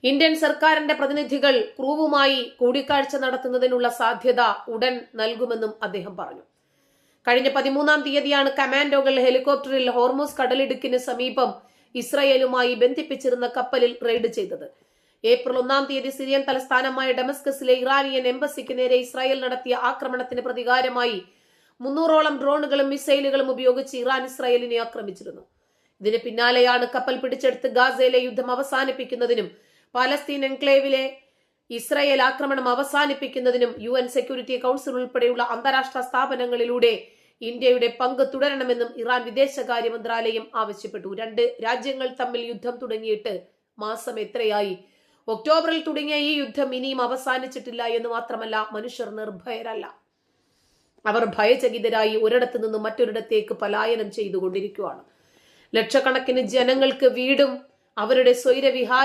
Indian സർക്കാരിന്റെ പ്രതിനിധികൾ ക്രൂവുമായി കൂടിക്കാഴ്ച നടത്തുന്നതിനുള്ള സാധ്യത ഉടൻ നൽകുമെന്നും അദ്ദേഹം പറഞ്ഞു. കഴിഞ്ഞ 13-ാം തീയതിയാണ് കമാൻഡോകൾ ഹെലികോപ്റ്ററിൽ ഹോർമൂസ് കടലിടുക്കിന് സമീപം ഇസ്രയേലുമായി ബന്ധിപ്പിച്ചിരുന്ന കപ്പലിൽ റെയ്ഡ് ചെയ്തത്. ഏപ്രിൽ 1-ാം തീയതി സിറിയൻ തലസ്ഥാനമായ ഡമസ്കസിലെ ഇറാനിയൻ എംബസിക്ക് നേരെ ഇസ്രായേൽ നടത്തിയ ആക്രമണത്തിന് പ്രതികാരമായി 300ഓളം ഡ്രോണുകളും മിസൈലുകളും ഉപയോഗിച്ച് ഇറാൻ ഇസ്രായേലിനെ ആക്രമിച്ചിരുന്നു. ഇതിന് പിന്നാലെയാണ് കപ്പൽ പിടിച്ചെടുത്ത് ഗാസയിലെ യുദ്ധം അവസാനിപ്പിക്കുന്നതിനും പാലസ്തീൻ എൻക്ലേവിലെ ഇസ്രായേൽ ആക്രമണം അവസാനിപ്പിക്കുന്നതിനും UN സെക്യൂരിറ്റി കൗൺസിൽ ഉൾപ്പെടെയുള്ള അന്താരാഷ്ട്ര സ്ഥാപനങ്ങളിലൂടെ ഇന്ത്യയുടെ പങ്ക് തുടരണമെന്നും ഇറാൻ വിദേശകാര്യ മന്ത്രാലയം ആവശ്യപ്പെട്ടു. രണ്ട് രാജ്യങ്ങൾ തമ്മിൽ യുദ്ധം തുടങ്ങിയിട്ട് മാസം എത്രയായി? ഒക്ടോബറിൽ തുടങ്ങിയ ഈ യുദ്ധം ഇനിയും അവസാനിച്ചിട്ടില്ല എന്ന് മാത്രമല്ല, മനുഷ്യർ നിർഭയരല്ല. അവർ ഭയചകിതരായി ഒരിടത്തു നിന്നും മറ്റൊരിടത്തേക്ക് പലായനം ചെയ്തുകൊണ്ടിരിക്കുകയാണ്. ലക്ഷക്കണക്കിന് ജനങ്ങൾക്ക് വീടും അവരുടെ സ്വൈരവിഹാര